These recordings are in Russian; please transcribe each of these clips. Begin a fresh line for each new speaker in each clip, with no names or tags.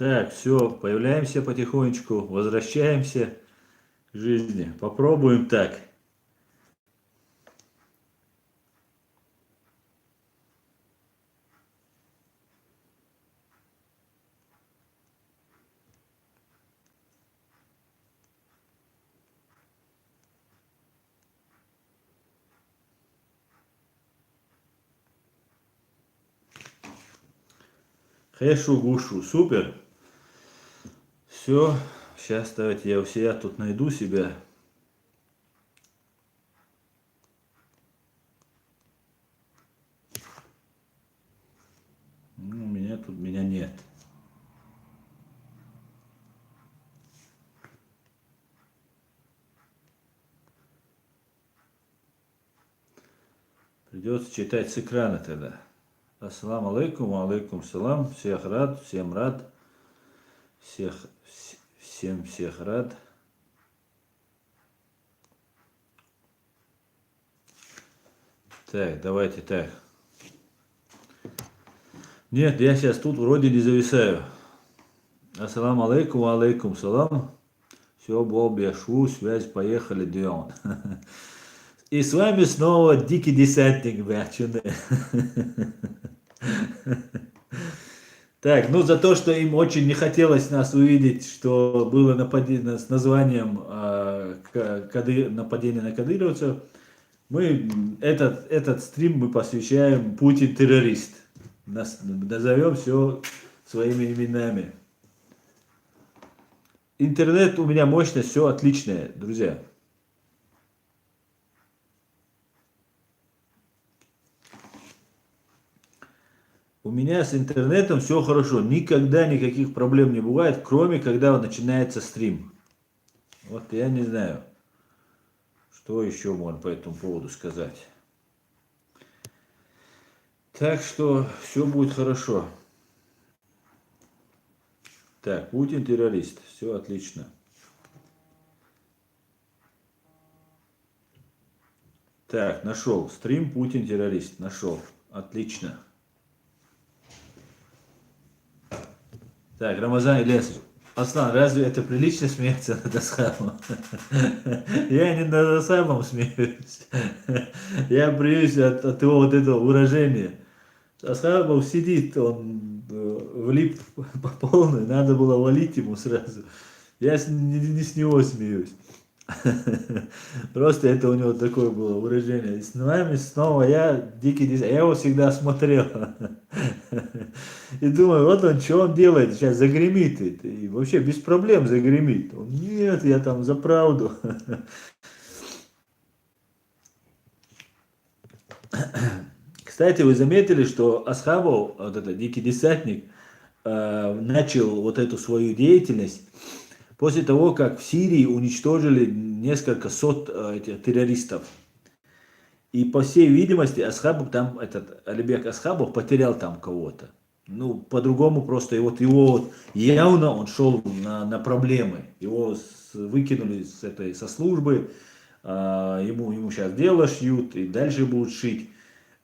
Так, все, появляемся потихонечку, возвращаемся к жизни. Попробуем так. Хэшу гушу, супер. Все, сейчас давайте я у себя тут найду себя. Ну, меня тут меня нет. Придется читать с экрана тогда. Ассаламу алейкум, алейкум салам. Всех рад, всем рад. Всех рад. Так, давайте так. Нет, я сейчас тут вроде не зависаю. Ассаламу алейкум, алейкум салам. Все, Боб, я шу, связь, поехали, Дион. И с вами снова Дикий Десантник, бячуны. Так, ну за то, что им очень не хотелось нас увидеть, что было нападение с названием нападение на кадыровцев, мы этот стрим мы посвящаем Путин террорист. Назовем все своими именами. Интернет у меня мощность, все отличное, друзья. У меня с интернетом все хорошо, никогда никаких проблем не бывает, кроме когда начинается стрим. Вот я не знаю, что еще можно по этому поводу сказать. Так что все будет хорошо. Так, Путин террорист, все отлично. Так, нашел. Стрим Путин террорист. Нашел. Отлично. Так, Рамазан Ильясович. Аслан, разве это прилично смеяться над Асхабом? Я не над Асхабом смеюсь. Я боюсь от его вот этого выражения. Асхабов сидит, он влип по полной, надо было валить ему сразу. Я не с него смеюсь. Просто это у него такое было выражение. И с нами снова я, Дикий Десантник, я его всегда смотрел. И думаю, вот он, что он делает, сейчас загремит. И вообще без проблем загремит. Он, нет, я там за правду. Кстати, вы заметили, что Асхабов, вот этот Дикий Десантник, начал вот эту свою деятельность после того, как в Сирии уничтожили несколько сот этих террористов. И по всей видимости, Асхабов там, этот Алибек Асхабов потерял там кого-то. Ну, по-другому просто, и вот его вот явно он шел на проблемы. Его выкинули со службы, ему сейчас дело шьют, и дальше будут шить.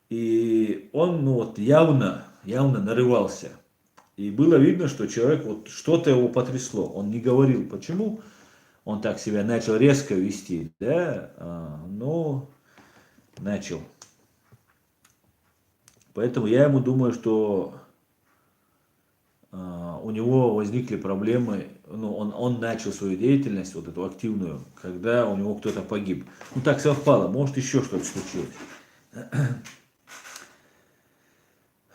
И он, ну вот, явно нарывался. И было видно, что человек, вот что-то его потрясло. Он не говорил, почему он так себя начал резко вести, да, но начал. Поэтому я ему думаю, что у него возникли проблемы, ну, он начал свою деятельность, вот эту активную, когда у него кто-то погиб. Ну, так совпало, может, еще что-то случилось.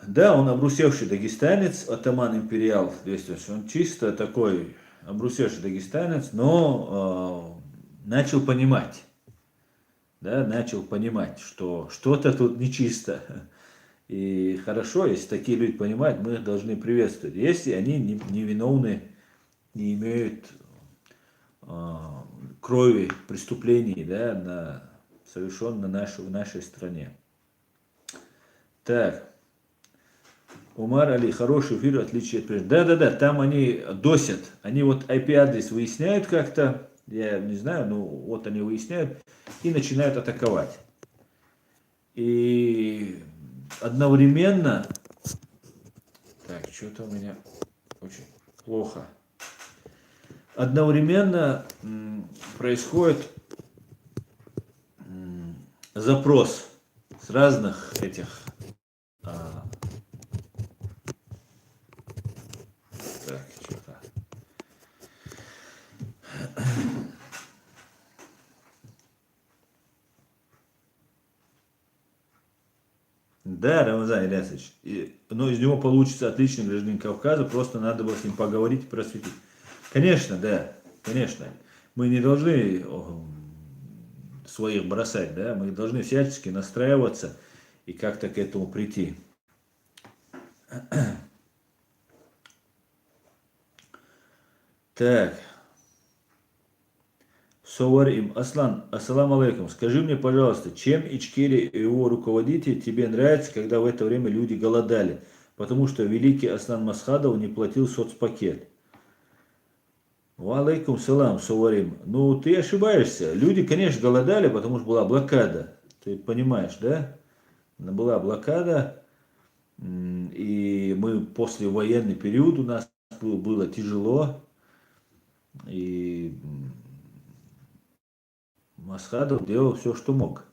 Да, он обрусевший дагестанец, атаман империал, то есть он чисто такой обрусевший дагестанец, но начал понимать, да, начал понимать, что что-то тут нечисто. И хорошо, если такие люди понимают, мы их должны приветствовать. Если они невиновны, не имеют крови преступлений, да, совершенно в нашей стране. Так. Умар Али, хороший эфир, отличие от прежнего. Да, там они досят. Они вот IP-адрес выясняют как-то, я не знаю, но вот они выясняют и начинают атаковать. И одновременно... Так, что-то у меня очень... плохо. Одновременно происходит запрос с разных этих так, что-то. Да, Рамазан Ильясович, но из него получится отличный гражданин Кавказа, просто надо было с ним поговорить и просветить. Конечно, да, конечно. Мы не должны своих бросать, да, мы должны всячески настраиваться и как-то к этому прийти. Так, Соварим, Аслан, ассаламу алейкум, скажи мне, пожалуйста, чем Ичкери и его руководитель тебе нравится, когда в это время люди голодали? Потому что великий Аслан Масхадов не платил соцпакет. Ва алейкум салам, Соварим. Ну, ты ошибаешься. Люди, конечно, голодали, потому что была блокада. Ты понимаешь, да? Была блокада, и мы после военный период у нас было тяжело, и Масхадов делал все, что мог.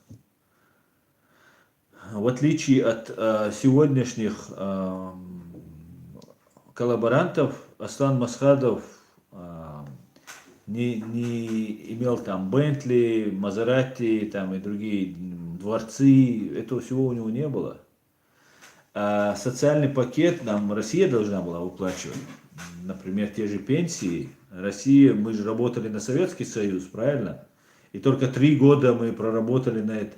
В отличие от сегодняшних коллаборантов, Аслан Масхадов не имел там Бентли, Мазерати там, и другие дворцы, этого всего у него не было. А социальный пакет нам Россия должна была выплачивать. Например, те же пенсии. Россия, мы же работали на Советский Союз, правильно? И только 3 года мы проработали на это.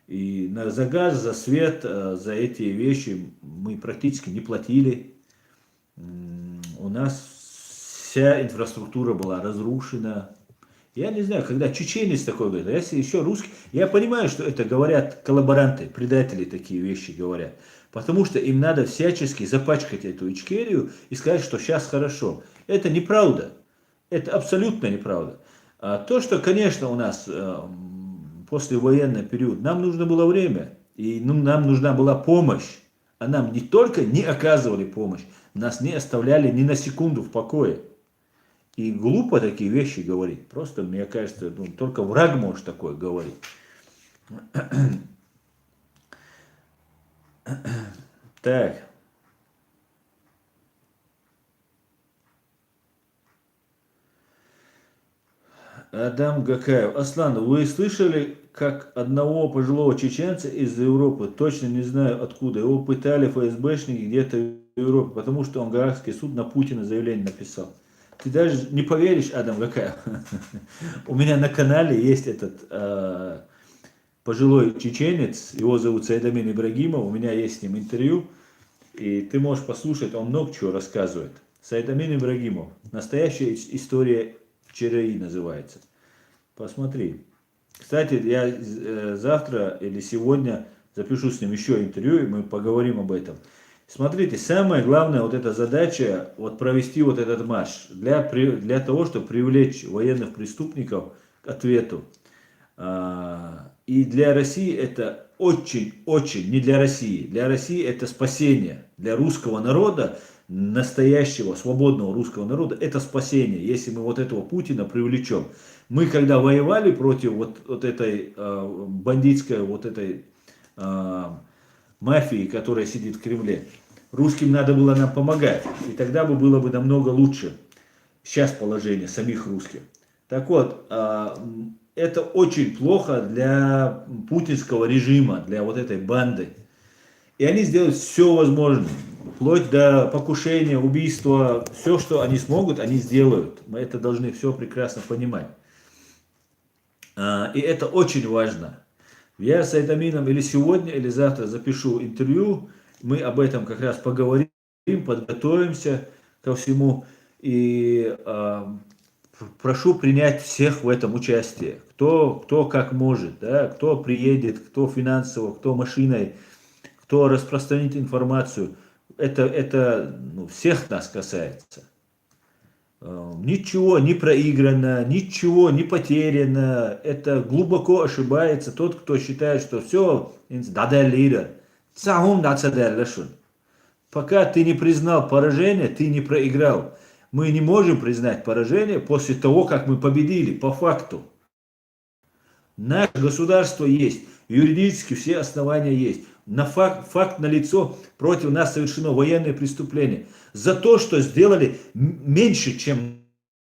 И за газ, за свет, за эти вещи мы практически не платили. У нас вся инфраструктура была разрушена. Я не знаю, когда чеченец такой говорит, а если еще русский, я понимаю, что это говорят коллаборанты, предатели такие вещи говорят. Потому что им надо всячески запачкать эту Ичкерию и сказать, что сейчас хорошо. Это неправда. Это абсолютно неправда. А то, что, конечно, у нас послевоенный период, нам нужно было время, и нам нужна была помощь. А нам не только не оказывали помощь, нас не оставляли ни на секунду в покое. И глупо такие вещи говорить. Просто, мне кажется, только враг может такое говорить. Так. Адам Гакаев. Аслан, вы слышали, как одного пожилого чеченца из Европы, точно не знаю откуда, его пытали ФСБшники где-то в Европе, потому что он Гаагский суд на Путина заявление написал. Ты даже не поверишь, Адам Гакаев. У меня на канале есть этот пожилой чеченец, его зовут Сайдамин Ибрагимов, у меня есть с ним интервью, и ты можешь послушать, он много чего рассказывает. Сайдамин Ибрагимов. Настоящая история ЧРИ называется. Посмотри. Кстати, я завтра или сегодня запишу с ним еще интервью, и мы поговорим об этом. Смотрите, самая главная вот эта задача, вот провести вот этот марш, для того, чтобы привлечь военных преступников к ответу. И для России это очень, не для России это спасение, для русского народа, настоящего, свободного русского народа, это спасение, если мы вот этого Путина привлечем. Мы когда воевали против вот этой бандитской, вот этой мафии, которая сидит в Кремле, русским надо было нам помогать, и тогда бы было бы намного лучше сейчас положение самих русских. Так вот, это очень плохо для путинского режима, для вот этой банды. И они сделают все возможное, вплоть до покушения, убийства, все, что они смогут, они сделают. Мы это должны все прекрасно понимать. И это очень важно. Я с Айтамином или сегодня, или завтра запишу интервью, мы об этом как раз поговорим, подготовимся ко всему. И прошу принять всех в этом участие. Кто как может, да? Кто приедет, кто финансово, кто машиной, кто распространит информацию. Это всех нас касается. Ничего не проиграно, ничего не потеряно. Это глубоко ошибается тот, кто считает, что все, пока ты не признал поражение, ты не проиграл. Мы не можем признать поражение после того, как мы победили, по факту. Наше государство есть, юридически все основания есть. Факт налицо, против нас совершено военное преступление. За то, что сделали меньше, чем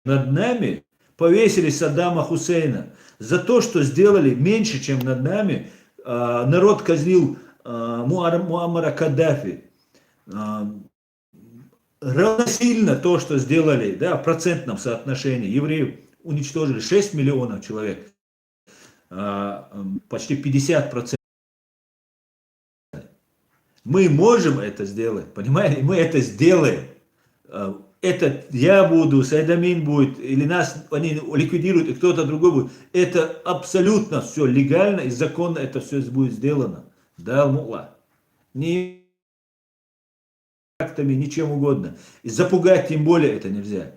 над нами, повесили Саддама Хусейна. За то, что сделали меньше, чем над нами, народ казнил Муаммара Каддафи. Равносильно то, что сделали, да, в процентном соотношении. Евреев уничтожили 6 миллионов человек, почти 50%. Мы можем это сделать, понимаете? Мы это сделаем. Это я буду, Сайдамин будет, или нас они ликвидируют, и кто-то другой будет. Это абсолютно все легально и законно, это все будет сделано. Да, мулла. Не актами, ничем угодно. И запугать тем более это нельзя.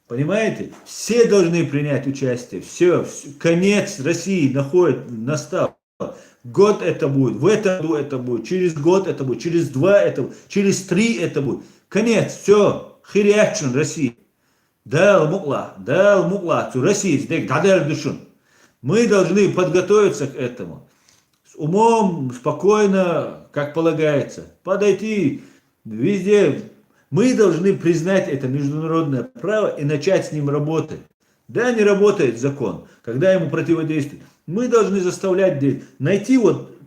Понимаете? Все должны принять участие. Все, конец России настал. Год это будет, в этом году это будет, через год это будет, через 2 это будет, через 3 это будет. Конец, все, хирячун России. Дал мукла, Россия, мы должны подготовиться к этому. С умом, спокойно, как полагается. Подойти везде. Мы должны признать это международное право и начать с ним работать. Да, не работает закон, когда ему противодействует. Мы должны заставлять найти вот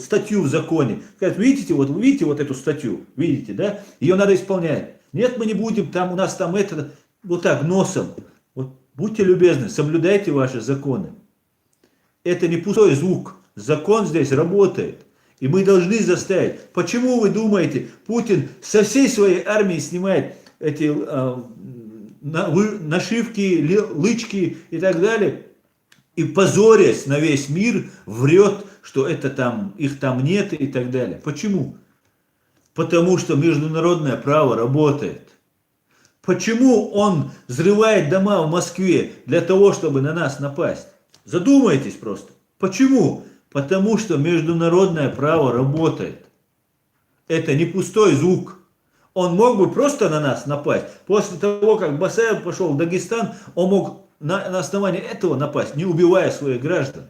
статью в законе. Сказать, видите вот эту статью, видите, да? Ее надо исполнять. Нет, мы не будем, там у нас там это, вот так, носом. Вот, будьте любезны, соблюдайте ваши законы. Это не пустой звук. Закон здесь работает. И мы должны заставить. Почему вы думаете, Путин со всей своей армии снимает эти нашивки, лычки и так далее, и позорясь на весь мир, врет, что это там, их там нет и так далее. Почему? Потому что международное право работает. Почему он взрывает дома в Москве для того, чтобы на нас напасть? Задумайтесь просто. Почему? Потому что международное право работает. Это не пустой звук. Он мог бы просто на нас напасть. После того, как Басаев пошел в Дагестан, он мог на основании этого напасть, не убивая своих граждан.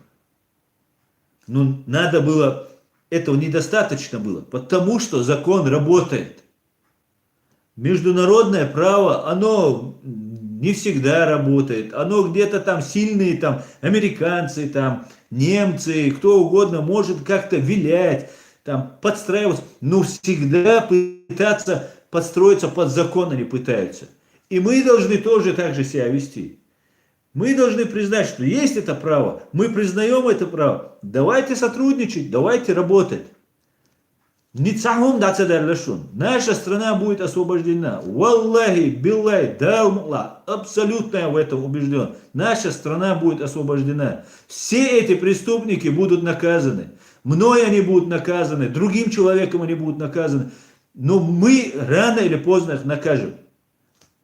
Но надо было, этого недостаточно было, потому что закон работает. Международное право, оно не всегда работает. Оно где-то там сильные, там американцы, там немцы, кто угодно может как-то вилять, там подстраиваться, но всегда пытаться подстроиться под закон они пытаются. И мы должны тоже так же себя вести. Мы должны признать, что есть это право, мы признаем это право. Давайте сотрудничать, давайте работать. Наша страна будет освобождена. Валлахи, биллахи, далмула. Абсолютно я в этом убежден. Наша страна будет освобождена. Все эти преступники будут наказаны. Мной они будут наказаны, другим человеком они будут наказаны. Но мы рано или поздно их накажем.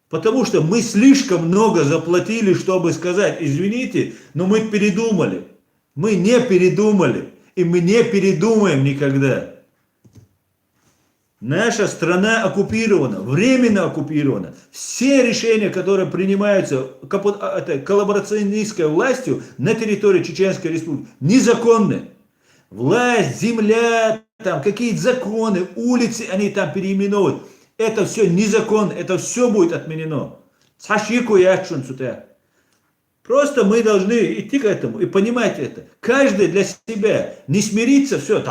Потому что мы слишком много заплатили, чтобы сказать, извините, но мы передумали. Мы не передумали. И мы не передумаем никогда. Наша страна оккупирована, временно оккупирована. Все решения, которые принимаются коллаборационистской властью на территории Чеченской Республики, незаконны. Власть, земля, там какие-то законы, улицы, они там переименовывают. Это все незаконно, это все будет отменено. Просто мы должны идти к этому и понимать это. Каждый для себя. Не смириться, все.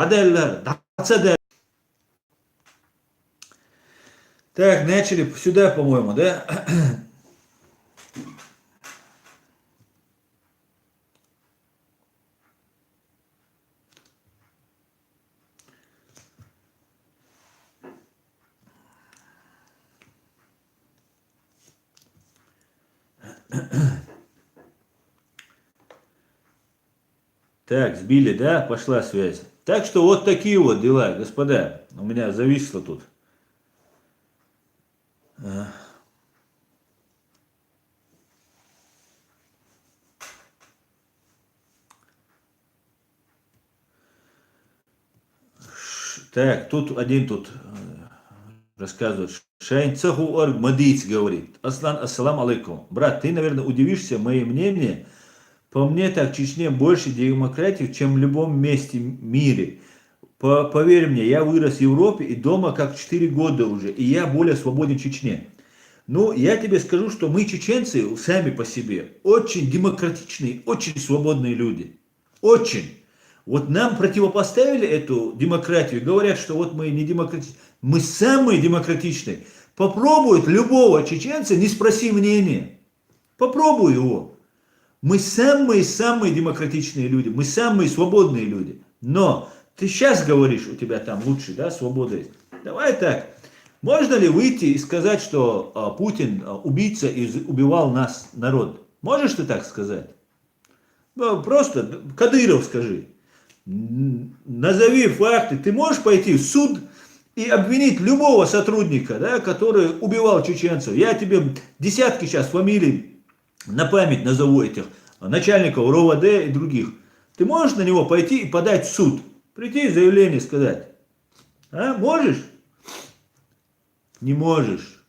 Так, начали сюда, по-моему, да? Так, сбили, да? Пошла связь. Так что вот такие вот дела, господа. У меня зависло тут. Так, тут один рассказывает, Шайнцаху Орг Мадиц говорит, ассалам алейкум. Брат, ты, наверное, удивишься моей мнению. По мне так в Чечне больше демократии, чем в любом месте в мире. Поверь мне, я вырос в Европе и дома как 4 года уже, и я более свободен в Чечне. Ну, я тебе скажу, что мы, чеченцы, сами по себе, очень демократичные, очень свободные люди. Очень. Вот нам противопоставили эту демократию, говорят, что вот мы не демократичны. Мы самые демократичные. Попробует любого чеченца, не спроси мнения. Попробуй его. Мы самые-самые демократичные люди, мы самые свободные люди. Но ты сейчас говоришь, у тебя там лучше, да, свобода есть. Давай так. Можно ли выйти и сказать, что Путин убийца и убивал нас, народ? Можешь ты так сказать? Ну, просто Кадыров скажи. Назови факты. Ты можешь пойти в суд и обвинить любого сотрудника, да, который убивал чеченцев. Я тебе десятки сейчас фамилий на память назову этих начальников РОВД и других. Ты можешь на него пойти и подать в суд? Прийти и заявление сказать. А? Можешь? Не можешь.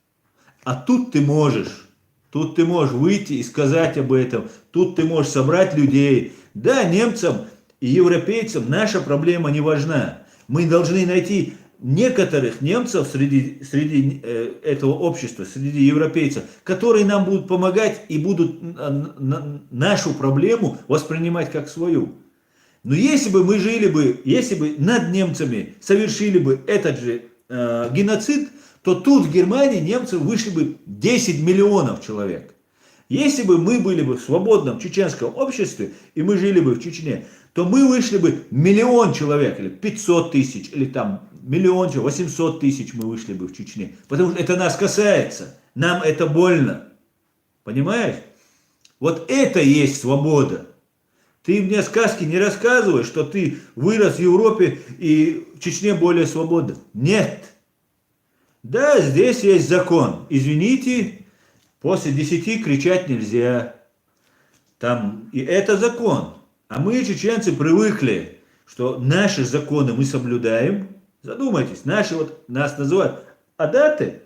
А тут ты можешь. Тут ты можешь выйти и сказать об этом. Тут ты можешь собрать людей. Да, немцам и европейцам наша проблема не важна. Мы должны найти некоторых немцев среди этого общества, среди европейцев, которые нам будут помогать и будут нашу проблему воспринимать как свою. Но если бы мы жили бы, если бы над немцами совершили бы этот же геноцид, то тут в Германии немцы вышли бы 10 миллионов человек. Если бы мы были бы в свободном чеченском обществе, и мы жили бы в Чечне, то мы вышли бы 1 миллион человек, или 500 тысяч, или там 1 миллион, 800 тысяч мы вышли бы в Чечне. Потому что это нас касается, нам это больно. Понимаешь? Вот это и есть свобода. Ты мне сказки не рассказывай, что ты вырос в Европе и в Чечне более свободен. Нет. Да, здесь есть закон. Извините, после 10 кричать нельзя. Там, и это закон. А мы, чеченцы, привыкли, что наши законы мы соблюдаем. Задумайтесь, наши, вот нас называют адаты,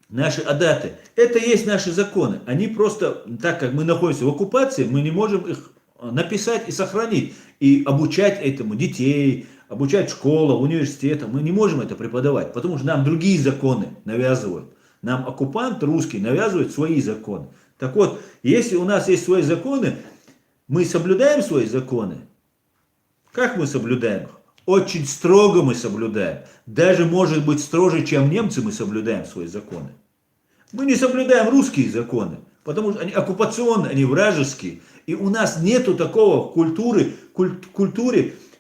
наши адаты, это и есть наши законы. Они просто, так как мы находимся в оккупации, мы не можем их написать и сохранить. И обучать этому детей, обучать школа, университета. Мы не можем это преподавать, потому что нам другие законы навязывают. Нам оккупант русский навязывает свои законы. Так вот, если у нас есть свои законы, мы соблюдаем свои законы. Как мы соблюдаем их? Очень строго мы соблюдаем. Даже, может быть, строже, чем немцы, мы соблюдаем свои законы. Мы не соблюдаем русские законы, потому что они оккупационные, они вражеские. И у нас нету такого культуры,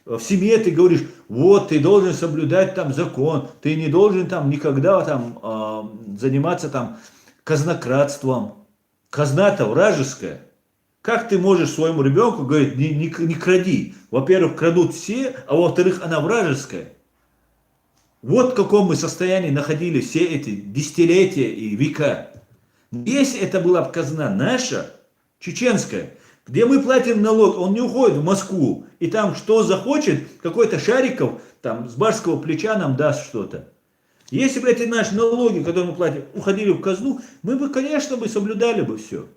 в семье ты говоришь, вот ты должен соблюдать там закон, ты не должен там никогда там заниматься там казнократством. Казна-то вражеская. Как ты можешь своему ребенку говорить, не кради? Во-первых, крадут все, а во-вторых, она вражеская. Вот в каком мы состоянии находились все эти десятилетия и века. Если это была бы казна наша, чеченская, где мы платим налог, он не уходит в Москву, и там что захочет, какой-то Шариков там с барского плеча нам даст что-то. Если бы эти наши налоги, которые мы платим, уходили в казну, мы бы, конечно, соблюдали бы все.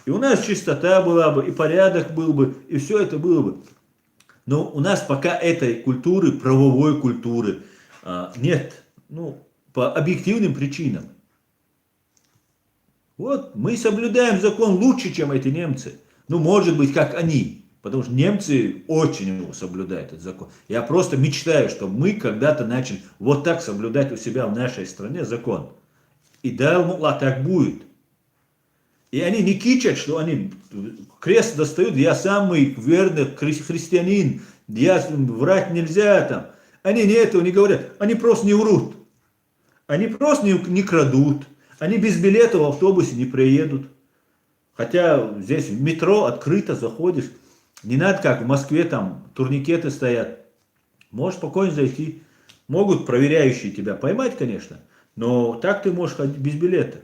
И у нас чистота была бы, и порядок был бы, и все это было бы. Но у нас пока этой культуры, правовой культуры, нет. Ну, по объективным причинам. Вот, мы соблюдаем закон лучше, чем эти немцы. Ну, может быть, как они. Потому что немцы очень его соблюдают, этот закон. Я просто мечтаю, что мы когда-то начали вот так соблюдать у себя в нашей стране закон. И дай Аллах, так будет. И они не кичат, что они крест достают, я самый верный христианин, я врать нельзя там. Они не этого не говорят, они просто не врут. Они просто не крадут. Они без билета в автобусе не приедут. Хотя здесь в метро открыто заходишь. Не надо как в Москве там турникеты стоят. Можешь спокойно зайти. Могут проверяющие тебя поймать, конечно. Но так ты можешь ходить без билета.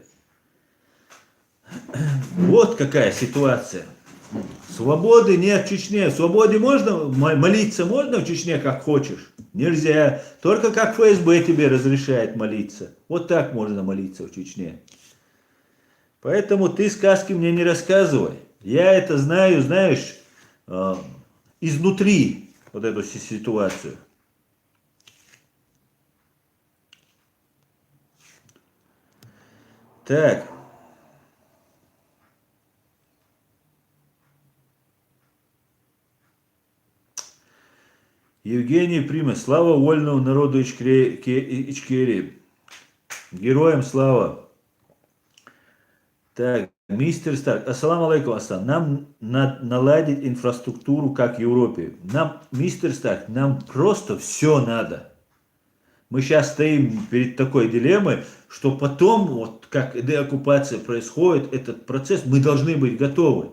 Вот какая ситуация. Свободы нет в Чечне. В свободе можно молиться, можно в Чечне как хочешь. Нельзя. Только как ФСБ тебе разрешает молиться. Вот так можно молиться в Чечне. Поэтому ты сказки мне не рассказывай. Я это знаю, знаешь, изнутри вот эту ситуацию. Так. Евгений Примас. Слава вольному народу Ичкерии. Героям слава. Так, мистер Старк. Ассаламу алейкум, Асан. Нам наладить инфраструктуру, как в Европе. Нам, мистер Старк, нам просто все надо. Мы сейчас стоим перед такой дилеммой, что потом, вот как деоккупация происходит, этот процесс, мы должны быть готовы.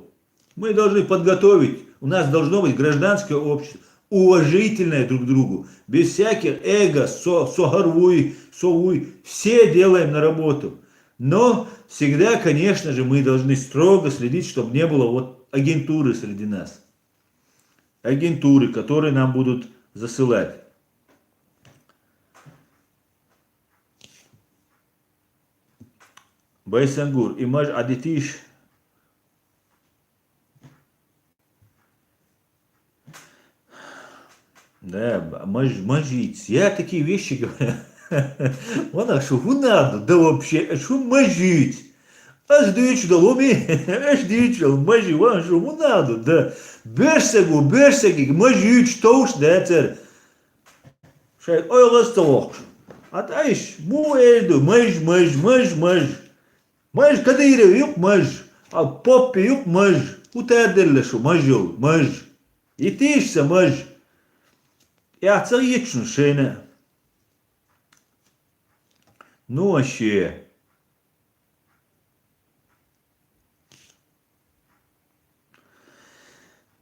Мы должны подготовить, у нас должно быть гражданское общество, уважительное друг к другу, без всяких эго, согорвуй, совуй, все делаем на работу. Но всегда, конечно же, мы должны строго следить, чтобы не было вот агентуры среди нас. Агентуры, которые нам будут засылать. Байсангур, имаж адитиш. Да, мажить. Я такие вещи говорю. Вона що надо, да вообще, що мажить. Аж дичу ломи, аж дичу, мажи, вона що надо, да. Берсегу, мажить, что уж, да, цер. Шай, ой, ластовок. А таиш, му эльду, маж. Маж, кадыры, юк маж. А поппи, юк маж. Утадырля шо, мажол, маж. И тишься, маж. Я цар ечну шейна. Ну вообще.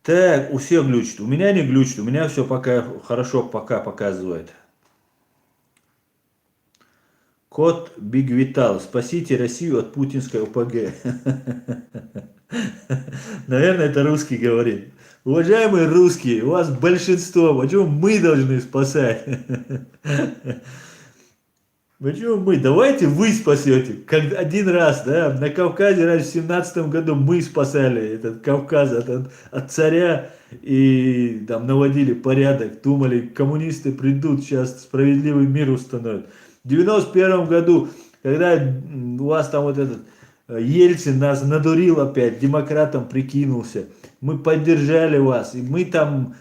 Так, у всех глючит. У меня не глючит. У меня все пока хорошо пока показывает. Кот Биг Витал. Спасите Россию от путинской ОПГ. Наверное, это русский говорит. Уважаемые русские, у вас большинство. Почему мы должны спасать? Почему мы? Давайте вы спасете. Как один раз, да, на Кавказе раз в 17 году мы спасали этот Кавказ от царя и там наводили порядок. Думали, коммунисты придут, сейчас справедливый мир установят. В 91 году, когда у вас там вот этот Ельцин нас надурил опять, демократом прикинулся, мы поддержали вас, и мы там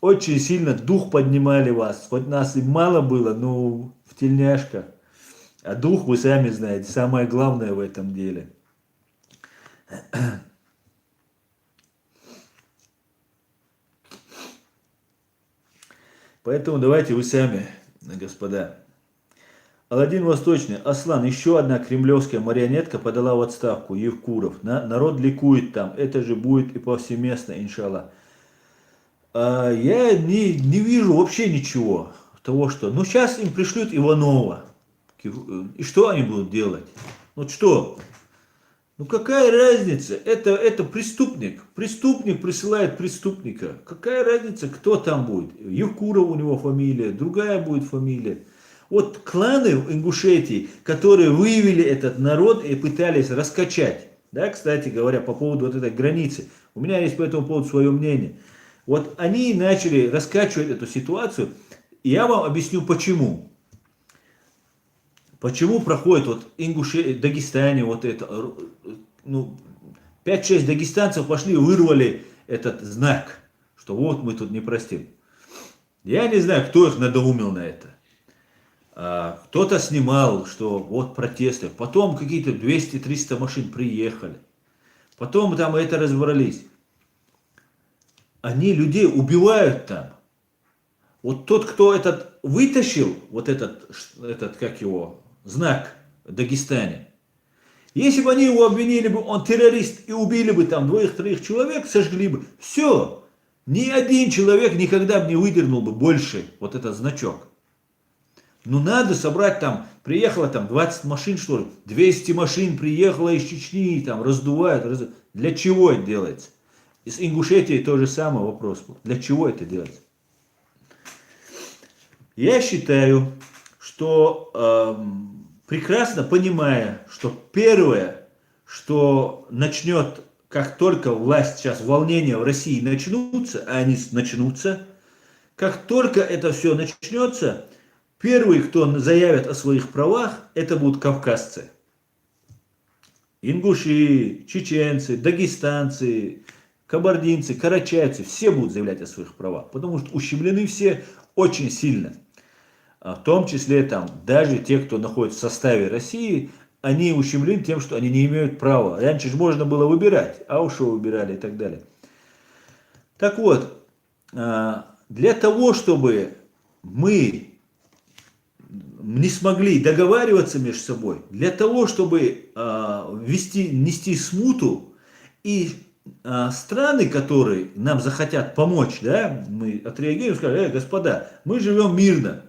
очень сильно дух поднимали вас. Хоть нас и мало было, но в тельняшках. А дух, вы сами знаете, самое главное в этом деле. Поэтому давайте вы сами, господа. Аладдин Восточный. Аслан, еще одна кремлевская марионетка подала в отставку. Евкуров. Народ ликует там. Это же будет и повсеместно, иншаллах. Я не вижу вообще ничего того, что... Ну, сейчас им пришлют Иванова. И что они будут делать? Вот что? Ну, какая разница? Это преступник. Преступник присылает преступника. Какая разница, кто там будет? Евкуров у него фамилия, другая будет фамилия. Вот кланы в Ингушетии, которые вывели этот народ и пытались раскачать. Да, кстати говоря, по поводу вот этой границы. У меня есть по этому поводу свое мнение. Вот они начали раскачивать эту ситуацию, и я вам объясню почему. Почему проходит вот в Дагестане вот это, ну, 5-6 дагестанцев пошли и вырвали этот знак, что вот мы тут не простим. Я не знаю, кто их надоумил на это. Кто-то снимал, что вот протесты. Потом какие-то 200-300 машин приехали. Потом там это разобрались. Они людей убивают там. Вот тот, кто этот вытащил, вот этот как его, знак в Дагестане, если бы они его обвинили бы, он террорист, и убили бы там 2-3 человек, сожгли бы, все. Ни один человек никогда бы не выдернул бы больше вот этот значок. Ну надо собрать там, приехало там 20 машин, что ли, 200 машин приехало из Чечни, там раздувают. Для чего это делается? И с Ингушетией тот же самый вопрос был. Для чего это делать? Я считаю, что прекрасно понимая, что первое, что начнет, как только власть сейчас, волнения в России начнутся, а они начнутся, как только это все начнется, первые, кто заявят о своих правах, это будут кавказцы. Ингуши, чеченцы, дагестанцы, кабардинцы, карачайцы, все будут заявлять о своих правах, потому что ущемлены все очень сильно. В том числе там даже те, кто находится в составе России, они ущемлены тем, что они не имеют права. Раньше же можно было выбирать, а уж выбирали и так далее. Так вот, для того, чтобы мы не смогли договариваться между собой, для того, чтобы нести смуту, и страны, которые нам захотят помочь, да, мы отреагируем и скажем: господа, мы живем мирно,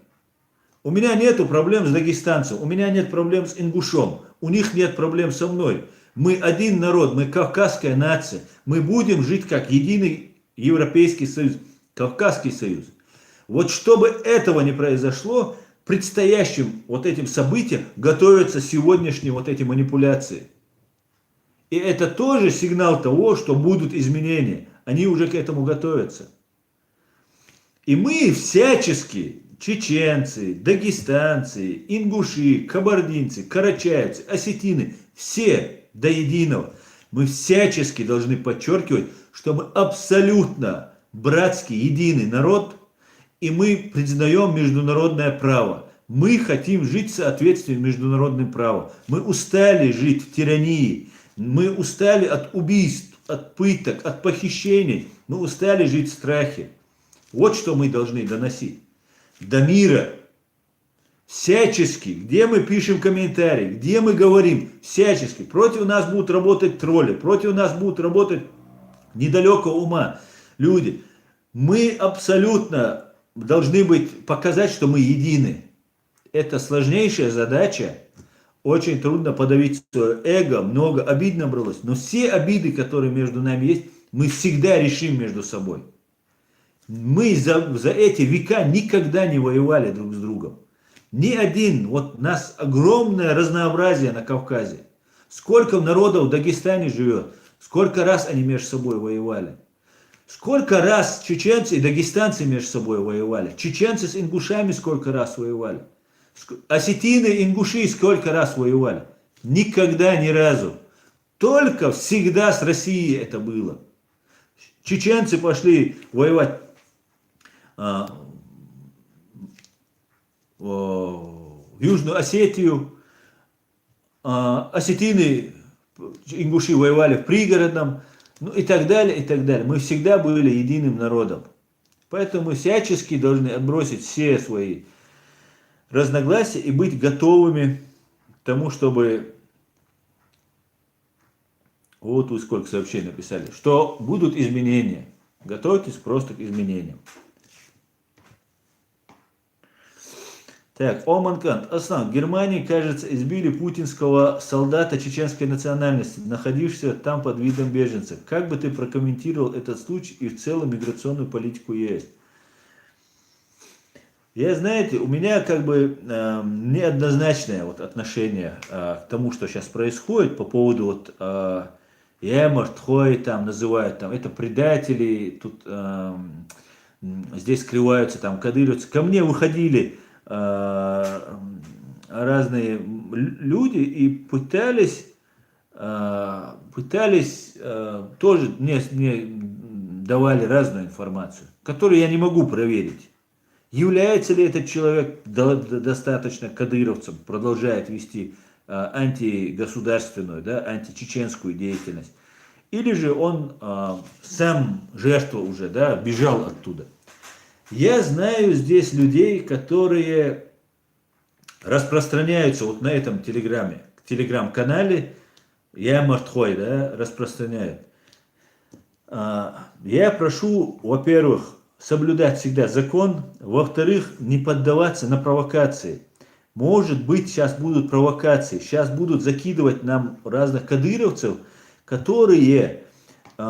у меня нет проблем с дагестанцем, у меня нет проблем с ингушом, у них нет проблем со мной, мы один народ, мы кавказская нация, мы будем жить как единый Европейский Союз, Кавказский Союз. Вот чтобы этого не произошло, предстоящим вот этим событиям готовятся сегодняшние вот эти манипуляции. И это тоже сигнал того, что будут изменения. Они уже к этому готовятся. И мы всячески, чеченцы, дагестанцы, ингуши, кабардинцы, карачайцы, осетины, все до единого, мы всячески должны подчеркивать, что мы абсолютно братский, единый народ, и мы признаем международное право. Мы хотим жить в соответствии с международным правом. Мы устали жить в тирании. Мы устали от убийств, от пыток, от похищений. Мы устали жить в страхе. Вот что мы должны доносить. До мира. Всячески. Где мы пишем комментарии, где мы говорим. Всячески. Против нас будут работать тролли. Против нас будут работать недалекого ума люди. Мы абсолютно должны показать, что мы едины. Это сложнейшая задача. Очень трудно подавить свое эго, много обид набралось. Но все обиды, которые между нами есть, мы всегда решим между собой. Мы за эти века никогда не воевали друг с другом. Ни один. Вот у нас огромное разнообразие на Кавказе. Сколько народов в Дагестане живет. Сколько раз они между собой воевали. Сколько раз чеченцы и дагестанцы между собой воевали. Чеченцы с ингушами сколько раз воевали. Осетины и ингуши сколько раз воевали. Никогда, ни разу. Только всегда с Россией это было. Чеченцы пошли воевать в Южную Осетию. Осетины, ингуши воевали в пригородном. Ну и так далее, и так далее. Мы всегда были единым народом. Поэтому мы всячески должны отбросить все свои разногласия и быть готовыми к тому, чтобы... Вот вы сколько сообщений написали. Что будут изменения. Готовьтесь просто к изменениям. Так, Оманкант. Аслан, в Германии, кажется, избили путинского солдата чеченской национальности, находившегося там под видом беженца. Как бы ты прокомментировал этот случай и в целом миграционную политику ЕС? Я, знаете, у меня как бы неоднозначное вот отношение к тому, что сейчас происходит по поводу вот Ямартхой там называют, там это предатели, тут здесь скрываются там кадыровцы. Ко мне выходили разные люди и пытались тоже мне давали разную информацию, которую я не могу проверить. Является ли этот человек достаточно кадыровцем, продолжает вести антигосударственную, да, античеченскую деятельность, или же он сам жертва уже, да, бежал оттуда. Я знаю здесь людей, которые распространяются вот на этом телеграм-канале, Ямартхой, да, распространяют. Я прошу, во-первых, соблюдать всегда закон, во-вторых, не поддаваться на провокации. Может быть, сейчас будут провокации, сейчас будут закидывать нам разных кадыровцев, которые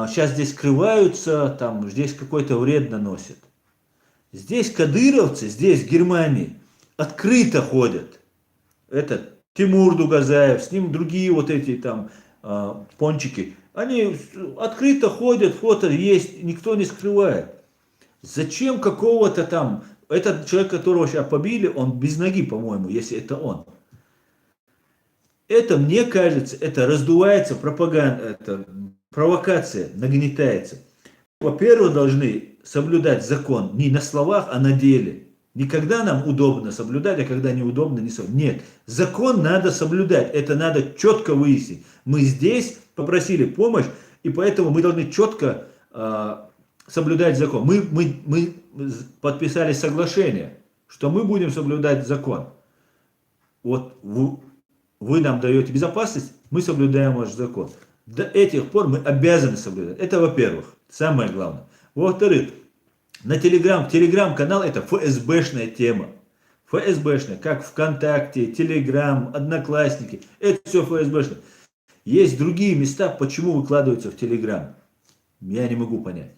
сейчас здесь скрываются, там, здесь какой-то вред наносят. Здесь кадыровцы, здесь в Германии открыто ходят. Это Тимур Дугазаев, с ним другие вот эти там пончики. Они открыто ходят, фото есть, никто не скрывает. Зачем какого-то там, этот человек, которого сейчас побили, он без ноги, по-моему, если это он. Это, мне кажется, это раздувается пропаганда, это провокация, нагнетается. Во-первых, должны соблюдать закон не на словах, а на деле. Не когда нам удобно соблюдать, а когда неудобно не соблюдать. Нет, закон надо соблюдать, это надо четко выяснить. Мы здесь попросили помощь, и поэтому мы должны четко соблюдать закон. Мы подписали соглашение, что мы будем соблюдать закон. Вот вы нам даете безопасность, мы соблюдаем ваш закон. До этих пор мы обязаны соблюдать. Это во-первых, самое главное. Во-вторых, на телеграм-канал это ФСБшная тема. ФСБшная, как ВКонтакте, Телеграм, Одноклассники. Это все ФСБшное. Есть другие места, почему выкладываются в Телеграм. Я не могу понять.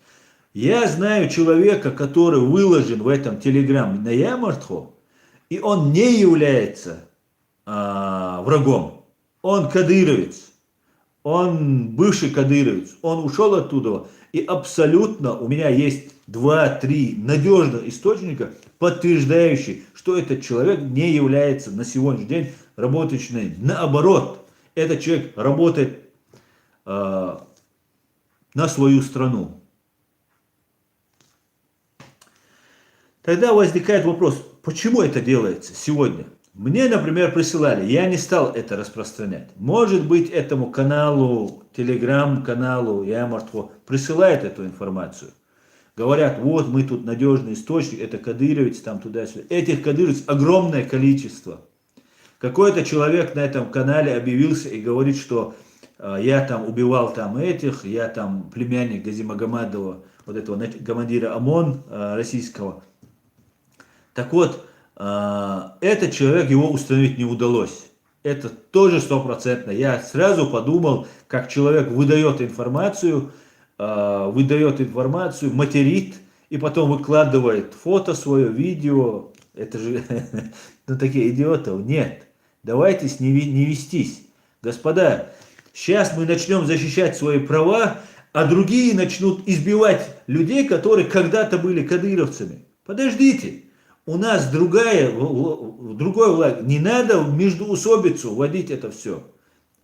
Я знаю человека, который выложен в этом Телеграм на Ямартхо, и он не является врагом. Он кадыровец. Он бывший кадыровец. Он ушел оттуда. И абсолютно у меня есть 2-3 надежных источника, подтверждающие, что этот человек не является на сегодняшний день работающим. Наоборот, этот человек работает на свою страну. Тогда возникает вопрос, почему это делается сегодня? Мне, например, присылали, я не стал это распространять. Может быть, этому каналу, телеграм-каналу Ямартхо присылают эту информацию. Говорят, вот мы тут надежный источник, это кадыровец, там туда-сюда. Этих кадыровец огромное количество. Какой-то человек на этом канале объявился и говорит, что я там убивал там этих, я там племянник Гази Магомадова, вот этого командира ОМОН российского. Так вот, этот человек, его установить не удалось. Это тоже 100%. Я сразу подумал, как человек выдает информацию, материт, и потом выкладывает фото свое, видео. Это же, ну такие идиотов нет. Давайте не вестись. Господа, сейчас мы начнем защищать свои права, а другие начнут избивать людей, которые когда-то были кадыровцами. Подождите. У нас другой власть. Не надо междоусобицу вводить это все.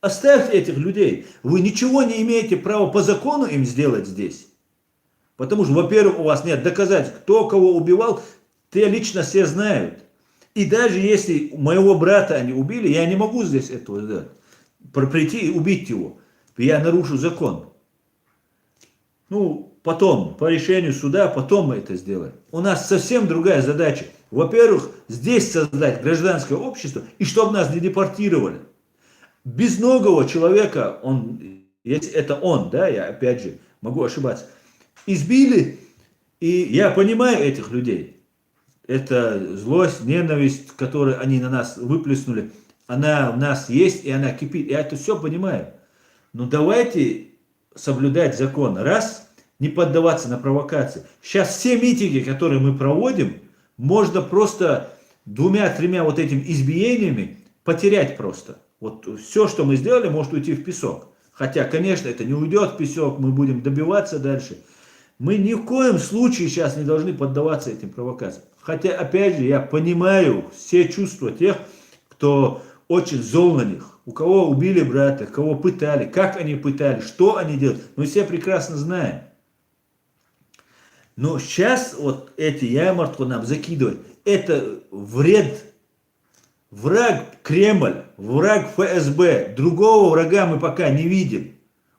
Оставьте этих людей. Вы ничего не имеете права по закону им сделать здесь. Потому что, во-первых, у вас нет доказательств, кто кого убивал, те лично все знают. И даже если моего брата они убили, я не могу здесь этого сделать. Прийти и убить его. Я нарушу закон. Ну, потом, по решению суда, потом мы это сделаем. У нас совсем другая задача. Во-первых, здесь создать гражданское общество, и чтобы нас не депортировали. Безногого человека, если это он, да, я опять же могу ошибаться, избили, и я понимаю этих людей. Это злость, ненависть, которую они на нас выплеснули, она в нас есть, и она кипит. Я это все понимаю. Но давайте соблюдать закон. Раз, не поддаваться на провокации. Сейчас все митинги, которые мы проводим, можно просто 2-3 вот этими избиениями потерять просто. Вот все, что мы сделали, может уйти в песок. Хотя, конечно, это не уйдет в песок, мы будем добиваться дальше. Мы ни в коем случае сейчас не должны поддаваться этим провокациям. Хотя, опять же, я понимаю все чувства тех, кто очень зол на них. У кого убили брата, кого пытали, как они пытали, что они делают. Мы все прекрасно знаем. Но сейчас вот эти Ямартхо нам закидывают. Это вред. Враг Кремль, враг ФСБ. Другого врага мы пока не видим.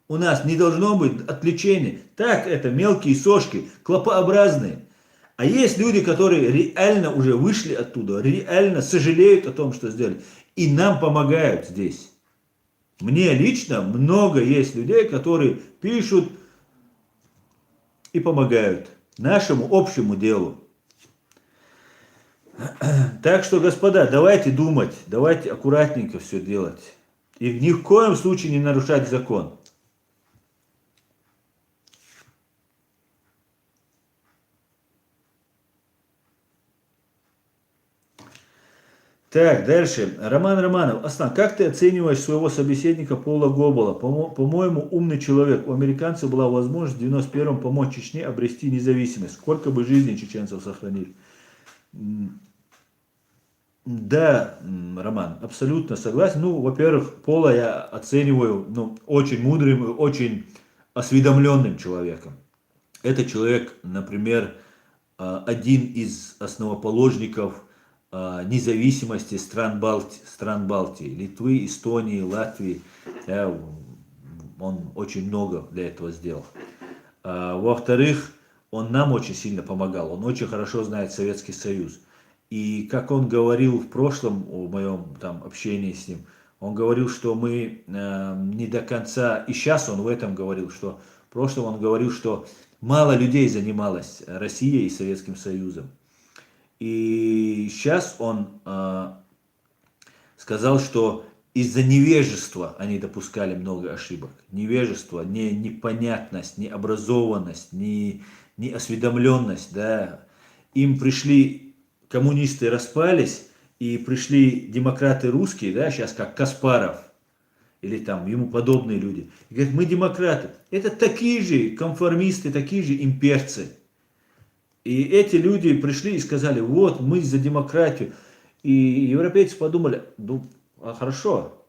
У нас не должно быть отвлечения. Так, это мелкие сошки, клопообразные. А есть люди, которые реально уже вышли оттуда, реально сожалеют о том, что сделали. И нам помогают здесь. Мне лично много есть людей, которые пишут и помогают нашему общему делу. Так что, господа, давайте думать, давайте аккуратненько все делать. И ни в коем случае не нарушать закон. Так, дальше. Роман Романов. Аслан, как ты оцениваешь своего собеседника Пола Гобола? По-моему, умный человек. У американцев была возможность в 91-м помочь Чечне обрести независимость. Сколько бы жизней чеченцев сохранили. Да, Роман, абсолютно согласен. Ну, во-первых, Пола я оцениваю очень мудрым и очень осведомленным человеком. Это человек, например, один из основоположников независимости стран Балтии, Литвы, Эстонии, Латвии. Да, он очень много для этого сделал. Во-вторых, он нам очень сильно помогал, он очень хорошо знает Советский Союз. И как он говорил в прошлом, в моем там общении с ним, он говорил, что мы не до конца, и сейчас он в этом говорил, что в прошлом он говорил, что мало людей занималось Россией и Советским Союзом. И сейчас он сказал, что из-за невежества они допускали много ошибок. Невежество, непонятность, необразованность, неосведомленность. Да. Им пришли, коммунисты распались, и пришли демократы русские, да, сейчас как Каспаров, или там ему подобные люди. И говорят, мы демократы. Это такие же конформисты, такие же имперцы. И эти люди пришли и сказали, вот мы за демократию. И европейцы подумали, ну хорошо,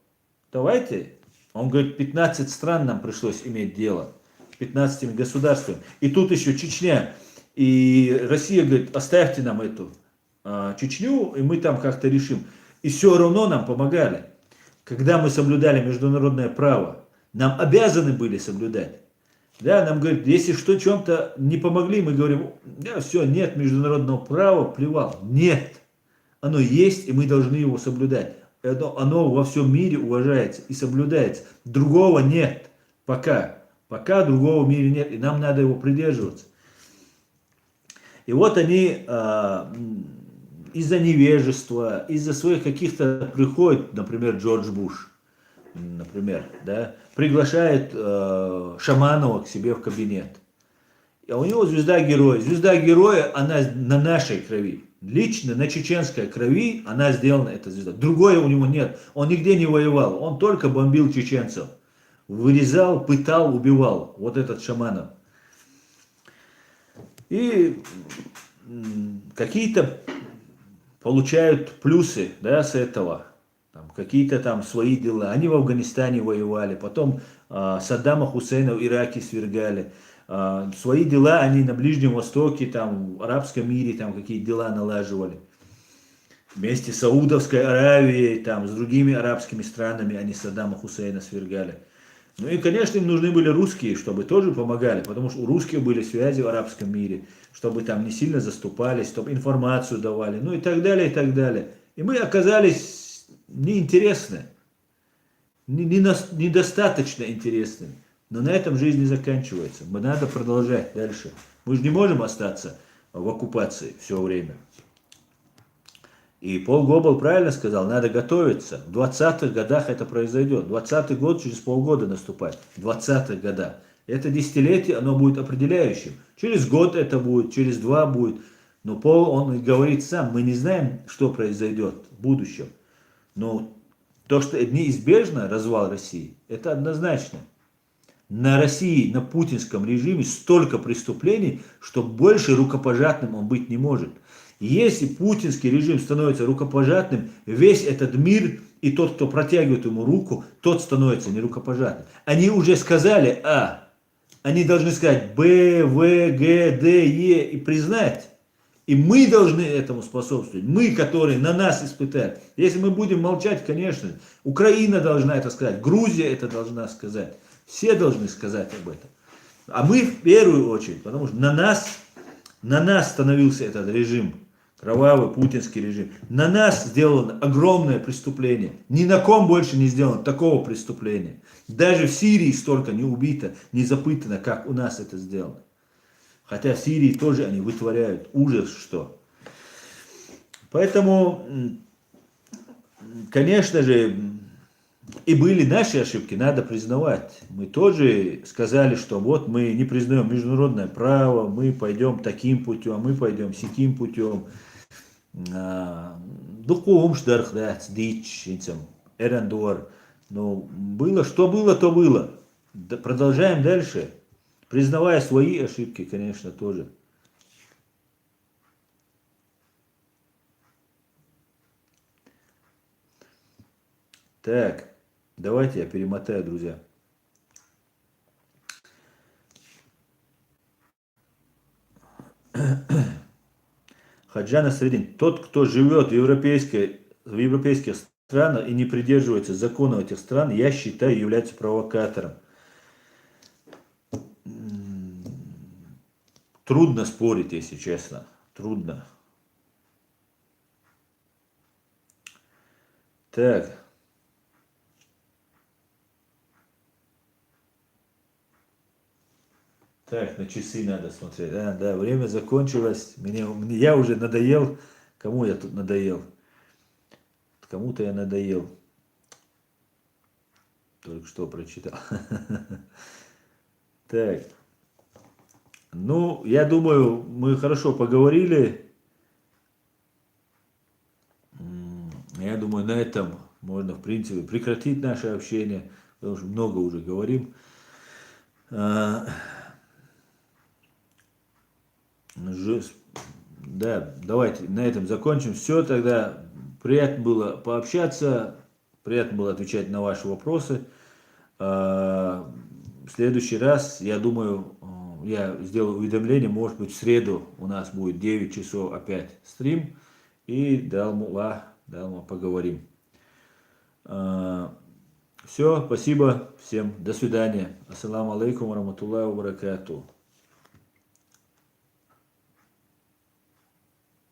давайте. Он говорит, 15 стран нам пришлось иметь дело, 15 государствами. И тут еще Чечня. И Россия говорит, оставьте нам эту Чечню, и мы там как-то решим. И все равно нам помогали. Когда мы соблюдали международное право, нам обязаны были соблюдать. Да, нам говорят, если что, чем-то не помогли, мы говорим, да, все, нет международного права, плевал. Нет, оно есть, и мы должны его соблюдать. Оно во всем мире уважается и соблюдается. Другого нет, пока. Пока другого в мире нет, и нам надо его придерживаться. И вот они из-за невежества, из-за своих каких-то приходит, например, Джордж Буш, например, да, приглашает Шаманова к себе в кабинет. А у него звезда героя. Звезда героя, она на нашей крови. Лично на чеченской крови она сделана, эта звезда. Другой у него нет. Он нигде не воевал. Он только бомбил чеченцев. Вырезал, пытал, убивал. Вот этот Шаманов. И какие-то получают плюсы, да, с этого. Какие-то там свои дела. Они в Афганистане воевали, потом Саддама Хусейна в Ираке свергали. Свои дела они на Ближнем Востоке, там, в арабском мире, там какие дела налаживали. Вместе с Саудовской Аравией, там, с другими арабскими странами они Саддама Хусейна свергали. Ну и, конечно, им нужны были русские, чтобы тоже помогали, потому что у русских были связи в арабском мире, чтобы там не сильно заступались, чтобы информацию давали, ну и так далее, и так далее. И мы оказались неинтересны, недостаточно интересными. Но на этом жизнь не заканчивается. Мы надо продолжать дальше. Мы же не можем остаться в оккупации все время. И Пол Гоббл правильно сказал, надо готовиться. В 20-х годах это произойдет. 20-й год через полгода наступает. В 20-х годах. Это десятилетие, оно будет определяющим. Через год это будет, через 2 будет. Но Пол, он говорит сам, мы не знаем, что произойдет в будущем. Но то, что неизбежно развал России, это однозначно. На России, на путинском режиме столько преступлений, что больше рукопожатным он быть не может. Если путинский режим становится рукопожатным, весь этот мир и тот, кто протягивает ему руку, тот становится нерукопожатным. Они уже сказали А, они должны сказать Б, В, Г, Д, Е и признать. И мы должны этому способствовать. Мы, которые на нас испытают. Если мы будем молчать, конечно, Украина должна это сказать, Грузия это должна сказать. Все должны сказать об этом. А мы в первую очередь, потому что на нас становился этот режим, кровавый путинский режим. На нас сделано огромное преступление. Ни на ком больше не сделано такого преступления. Даже в Сирии столько не убито, не запытано, как у нас это сделано. Хотя в Сирии тоже они вытворяют ужас что. Поэтому, конечно же, и были наши ошибки, надо признавать. Мы тоже сказали, что вот мы не признаем международное право, мы пойдем таким путем, мы пойдем сяким путем. Духовщдарх, да, дичь, Эрендор. Ну, было, что было, то было. Продолжаем дальше, признавая свои ошибки, конечно, тоже. Так, давайте я перемотаю, друзья. Хаджана Средин. Тот, кто живет в европейских странах и не придерживается законов этих стран, я считаю, является провокатором. Трудно спорить, если честно. Трудно. Так. Так, на часы надо смотреть. Да, время закончилось. Я уже надоел. Кому я тут надоел? Кому-то я надоел. Только что прочитал. Так. Ну, я думаю, мы хорошо поговорили. Я думаю, на этом можно, в принципе, прекратить наше общение, потому что много уже говорим. А, Да, давайте на этом закончим. Все, тогда приятно было пообщаться, приятно было отвечать на ваши вопросы. В следующий раз, я думаю, я сделаю уведомление, может быть, в среду у нас будет 9 часов опять стрим, и далма поговорим. Все, спасибо всем, до свидания. Ассаламу алейкум, ва баракату.